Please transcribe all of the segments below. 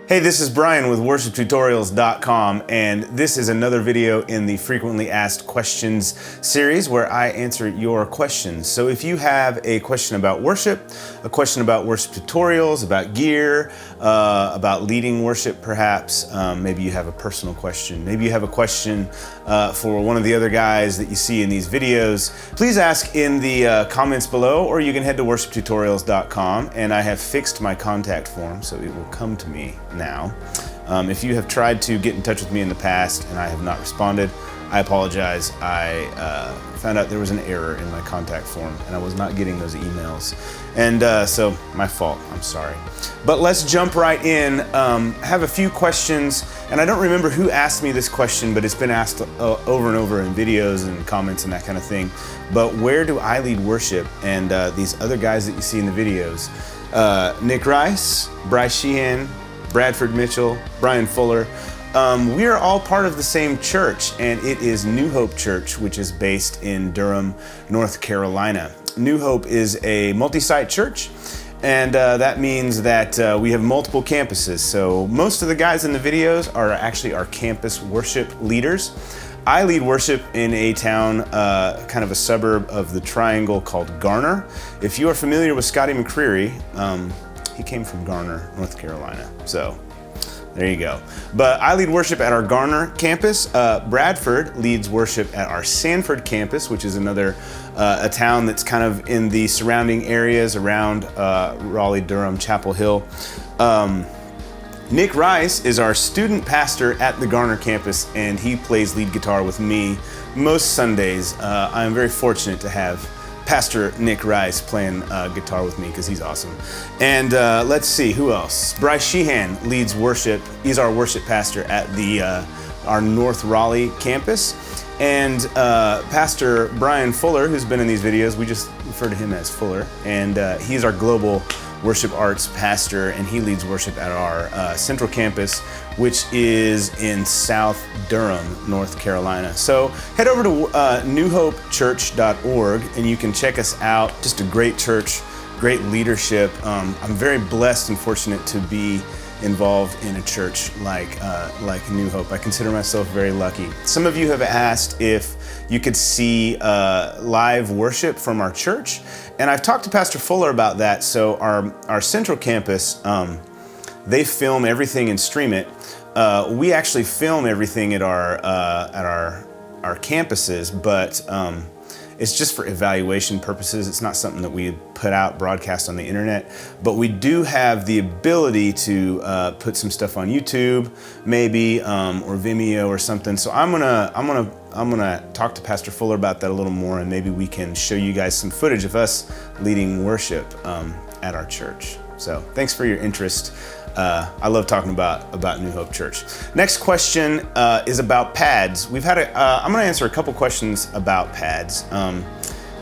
Hey, this is Brian with worshiptutorials.com, and this is another video in the frequently asked questions series where I answer your questions. So if you have a question about worship, a question about worship tutorials, about gear, about leading worship perhaps, maybe you have a personal question, maybe you have a question for one of the other guys that you see in these videos, please ask in the comments below, or you can head to worshiptutorials.com, and I have fixed my contact form so it will come to me now. If you have tried to get in touch with me in the past and I have not responded, I apologize. I found out there was an error in my contact form and I was not getting those emails. And so my fault, I'm sorry. But let's jump right in. I have a few questions, and I don't remember who asked me this question, but it's been asked over and over in videos and comments and that kind of thing. But where do I lead worship? And these other guys that you see in the videos, Nick Rice, Bryce Sheehan, Bradford Mitchell, Brian Fuller. We are all part of the same church, and it is New Hope Church, which is based in Durham, North Carolina. New Hope is a multi-site church, and that means that we have multiple campuses. So most of the guys in the videos are actually our campus worship leaders. I lead worship in a town, kind of a suburb of the Triangle called Garner. If you are familiar with Scotty McCreery, he came from Garner, North Carolina. So there you go. But I lead worship at our Garner campus. Bradford leads worship at our Sanford campus, which is another a town that's kind of in the surrounding areas around Raleigh, Durham, Chapel Hill. Nick Rice is our student pastor at the Garner campus, and he plays lead guitar with me most Sundays. I'm very fortunate to have Pastor Nick Rice playing guitar with me because he's awesome. And let's see, who else? Bryce Sheehan leads worship. He's our worship pastor at the our North Raleigh campus. And Pastor Brian Fuller, who's been in these videos, we just refer to him as Fuller, and he's our global worship arts pastor, and he leads worship at our central campus, which is in South Durham, North Carolina. So head over to newhopechurch.org and you can check us out. Just a great church, great leadership. I'm very blessed and fortunate to be involved in a church like New Hope. I consider myself very lucky. Some of you have asked if you could see live worship from our church, and I've talked to Pastor Fuller about that. So our central campus, they film everything and stream it. We actually film everything at our campuses, but it's just for evaluation purposes. It's not something that we put out, broadcast on the internet, but we do have the ability to put some stuff on YouTube, maybe, or Vimeo or something. So I'm gonna talk to Pastor Fuller about that a little more, and maybe we can show you guys some footage of us leading worship at our church. So thanks for your interest. I love talking about New Hope Church. Next question is about pads. We've had I'm going to answer a couple questions about pads.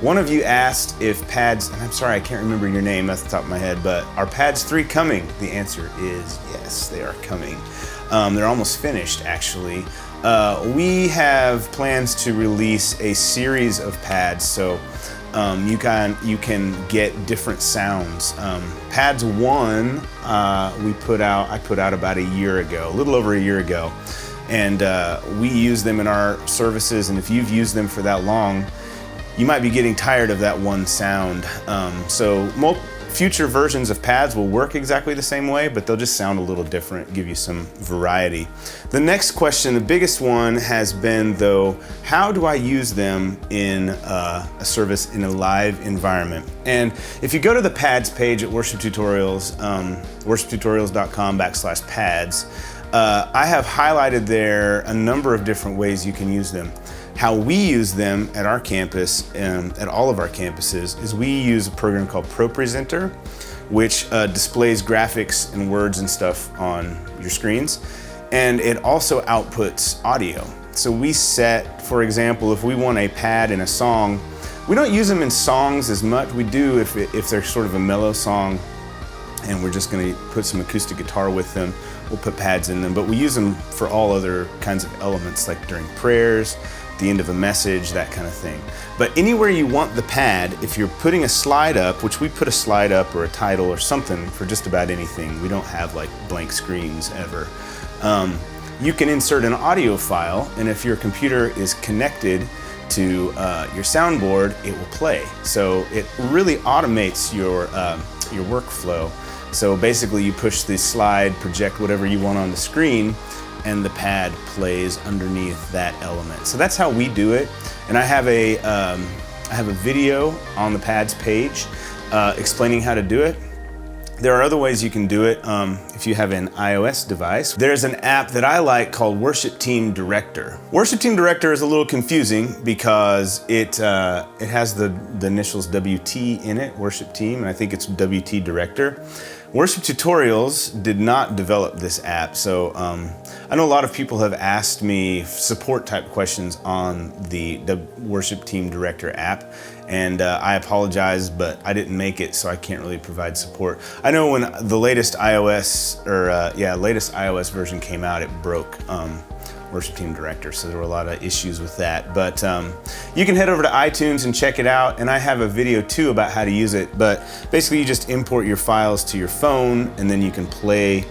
One of you asked if pads, and I'm sorry I can't remember your name off the top of my head, but are pads 3 coming? The answer is yes, they are coming. They're almost finished, actually. We have plans to release a series of pads, so you can get different sounds. Pads 1, I put out about a year ago, a little over a year ago, and we use them in our services. And if you've used them for that long, you might be getting tired of that one sound. So future versions of pads will work exactly the same way, but they'll just sound a little different, give you some variety. The next question, the biggest one, has been, though, how do I use them in a service in a live environment? And if you go to the pads page at Worship Tutorials, worshiptutorials.com/pads, I have highlighted there a number of different ways you can use them. How we use them at our campus, at all of our campuses, is we use a program called ProPresenter, which displays graphics and words and stuff on your screens, and it also outputs audio. So we set, for example, if we want a pad in a song, we don't use them in songs as much. We do if they're sort of a mellow song and we're just going to put some acoustic guitar with them, we'll put pads in them, but we use them for all other kinds of elements, like during prayers, the end of a message, that kind of thing. But anywhere you want the pad, if you're putting a slide up, which we put a slide up or a title or something for just about anything, we don't have like blank screens ever, you can insert an audio file, and if your computer is connected to your soundboard, it will play. So it really automates your workflow. So basically you push the slide, project whatever you want on the screen, and the pad plays underneath that element. So that's how we do it. And I have a video on the pad's page explaining how to do it. There are other ways you can do it if you have an iOS device. There's an app that I like called Worship Team Director. Worship Team Director is a little confusing because it has the initials WT in it, Worship Team, and I think it's WT Director. Worship Tutorials did not develop this app, so I know a lot of people have asked me support type questions on the Worship Team Director app, and I apologize, but I didn't make it, so I can't really provide support. I know when the latest iOS version came out, it broke Worship Team Director, so there were a lot of issues with that. But you can head over to iTunes and check it out, and I have a video too about how to use it. But basically, you just import your files to your phone, and then you can play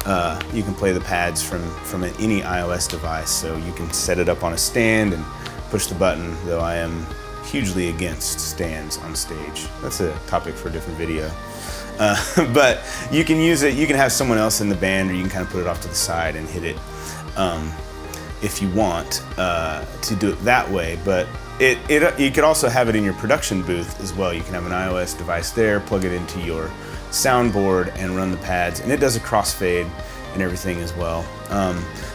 the pads from any iOS device. So you can set it up on a stand and push the button. Though I am hugely against stands on stage. That's a topic for a different video. But you can use it. You can have someone else in the band, or you can kind of put it off to the side and hit it. If you want to do it that way, but you could also have it in your production booth as well. You can have an iOS device there, plug it into your soundboard and run the pads, and it does a crossfade and everything as well.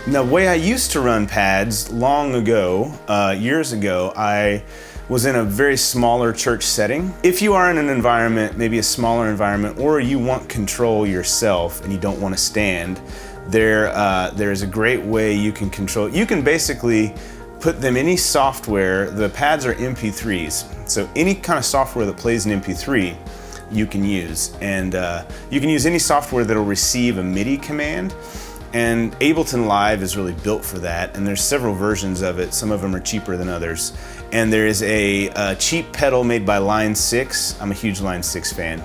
Now, the way I used to run pads long ago, years ago, I was in a very smaller church setting. If you are in an environment, maybe a smaller environment, or you want control yourself and you don't want to stand, there is a great way you can control. You can basically put them any software. The pads are MP3s, so any kind of software that plays an MP3 you can use, and you can use any software that will receive a MIDI command. And Ableton Live is really built for that, and there's several versions of it. Some of them are cheaper than others. And there is a cheap pedal made by Line 6. I'm a huge Line 6 fan.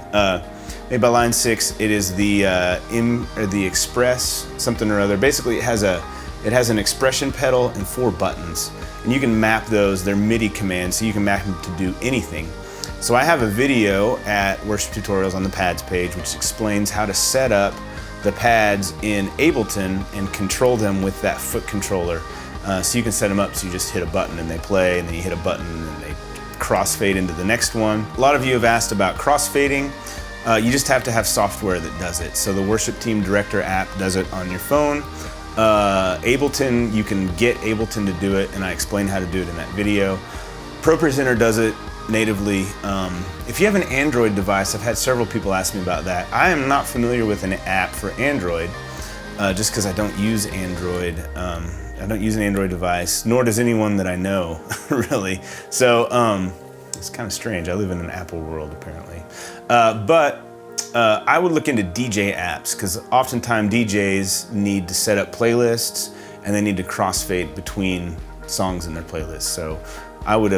Made by Line 6. It is the Express something or other. Basically, it has an expression pedal and 4 buttons, and you can map those. They're MIDI commands, so you can map them to do anything. So I have a video at Worship Tutorials on the pads page, which explains how to set up the pads in Ableton and control them with that foot controller. So you can set them up so you just hit a button and they play, and then you hit a button and they crossfade into the next one. A lot of you have asked about crossfading. You just have to have software that does it. So the Worship Team Director app does it on your phone. Ableton, you can get Ableton to do it, and I explain how to do it in that video. ProPresenter does it natively. If you have an Android device, I've had several people ask me about that. I am not familiar with an app for Android, just because I don't use Android. I don't use an Android device, nor does anyone that I know, really. So it's kind of strange. I live in an Apple world, apparently. But I would look into DJ apps, because oftentimes DJs need to set up playlists, and they need to crossfade between songs in their playlists. So I would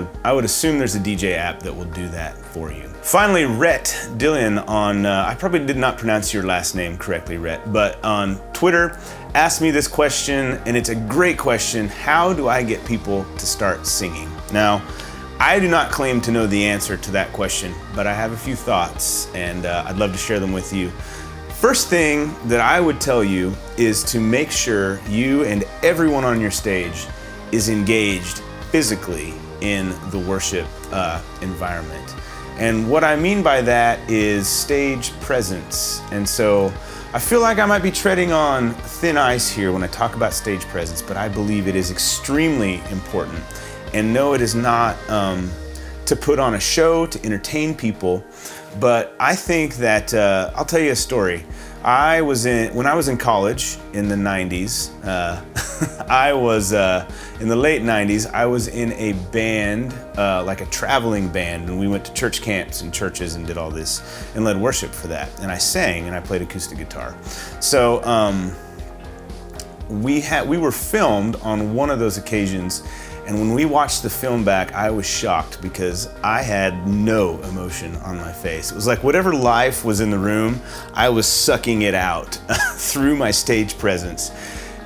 assume there's a DJ app that will do that for you. Finally, Rhett Dillon on, I probably did not pronounce your last name correctly, Rhett, but on Twitter asked me this question, and it's a great question. How do I get people to start singing? Now, I do not claim to know the answer to that question, but I have a few thoughts, and I'd love to share them with you. First thing that I would tell you is to make sure you and everyone on your stage is engaged physically in the worship environment. And what I mean by that is stage presence. And so I feel like I might be treading on thin ice here when I talk about stage presence, but I believe it is extremely important. And no, it is not to put on a show, to entertain people, but I think that, I'll tell you a story. When I was in college in the 90s, in the late 90s, I was in a band, like a traveling band, and we went to church camps and churches and did all this and led worship for that. And I sang and I played acoustic guitar. So we were filmed on one of those occasions, And when we watched the film back, I was shocked because I had no emotion on my face. It was like whatever life was in the room, I was sucking it out through my stage presence.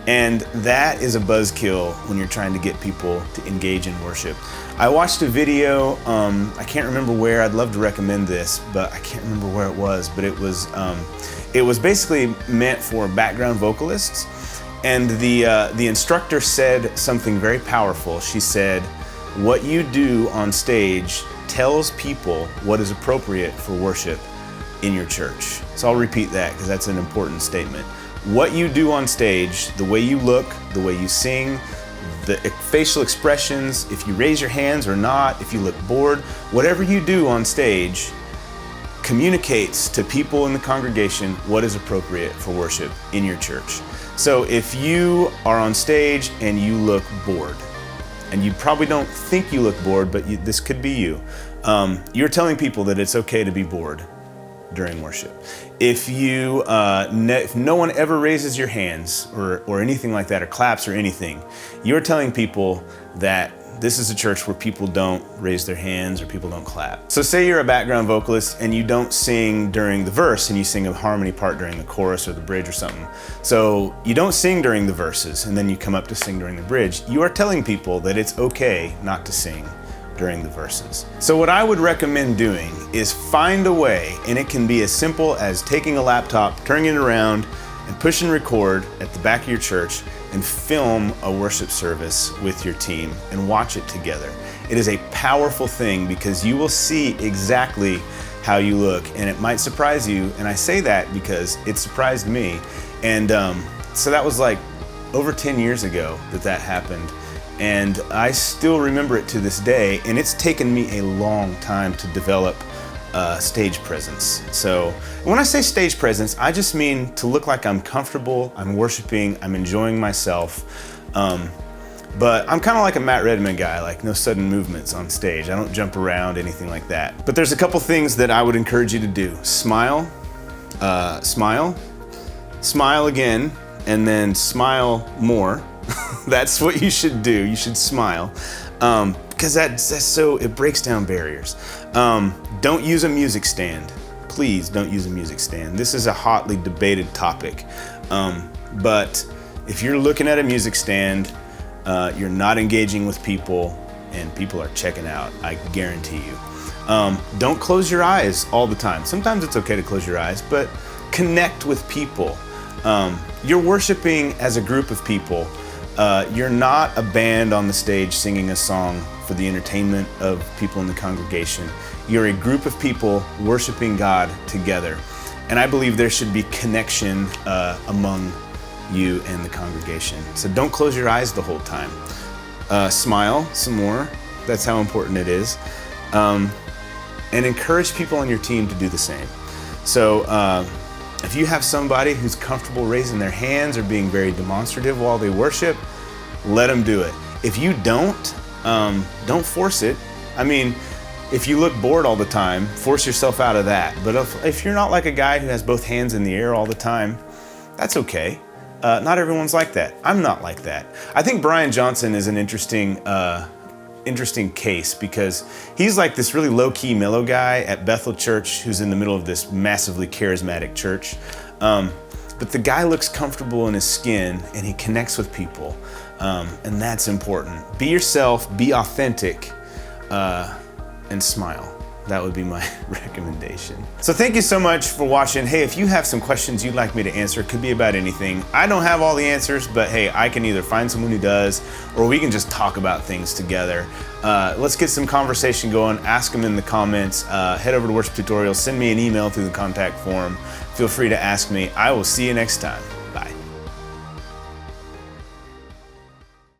And that is a buzzkill when you're trying to get people to engage in worship. I watched a video, I can't remember where, I'd love to recommend this, but I can't remember where it was, but it was basically meant for background vocalists. And the instructor said something very powerful. She said, what you do on stage tells people what is appropriate for worship in your church. So I'll repeat that because that's an important statement. What you do on stage, the way you look, the way you sing, the facial expressions, if you raise your hands or not, if you look bored, whatever you do on stage communicates to people in the congregation what is appropriate for worship in your church. So if you are on stage and you look bored, and you probably don't think you look bored, but this could be you, you're telling people that it's okay to be bored during worship. If if no one ever raises your hands or anything like that, or claps or anything, you're telling people that this is a church where people don't raise their hands or people don't clap. So say you're a background vocalist and you don't sing during the verse and you sing a harmony part during the chorus or the bridge or something. So you don't sing during the verses and then you come up to sing during the bridge. You are telling people that it's okay not to sing during the verses. So what I would recommend doing is find a way, and it can be as simple as taking a laptop, turning it around, and pushing record at the back of your church and film a worship service with your team and watch it together. It is a powerful thing because you will see exactly how you look, and it might surprise you. And I say that because it surprised me. And so that was like over 10 years ago that happened. And I still remember it to this day, and it's taken me a long time to develop stage presence. So when I say stage presence, I just mean to look like I'm comfortable, I'm worshiping, I'm enjoying myself. But I'm kind of like a Matt Redman guy, like no sudden movements on stage. I don't jump around, anything like that. But there's a couple things that I would encourage you to do. Smile, smile, smile again, and then smile more. That's what you should do. You should smile, because that's so, it breaks down barriers. Don't use a music stand. Please don't use a music stand. This is a hotly debated topic. But if you're looking at a music stand, you're not engaging with people, and people are checking out, I guarantee you. Don't close your eyes all the time. Sometimes it's okay to close your eyes, but connect with people. You're worshiping as a group of people. You're not a band on the stage singing a song for the entertainment of people in the congregation. You're a group of people worshiping God together. And I believe there should be connection among you and the congregation. So don't close your eyes the whole time. Smile some more. That's how important it is. And encourage people on your team to do the same. So if you have somebody who's comfortable raising their hands or being very demonstrative while they worship, let them do it. If you don't force it. I mean, if you look bored all the time, force yourself out of that. But if you're not like a guy who has both hands in the air all the time, that's okay. Not everyone's like that. I'm not like that. I think Brian Johnson is an interesting case because he's like this really low-key, mellow guy at Bethel Church who's in the middle of this massively charismatic church. But the guy looks comfortable in his skin and he connects with people. And that's important. Be yourself, be authentic, and smile. That would be my recommendation. So thank you so much for watching. Hey, if you have some questions you'd like me to answer, it could be about anything. I don't have all the answers, but hey, I can either find someone who does, or we can just talk about things together. Let's get some conversation going. Ask them in the comments. Head over to Worship Tutorials, send me an email through the contact form. Feel free to ask me. I will see you next time.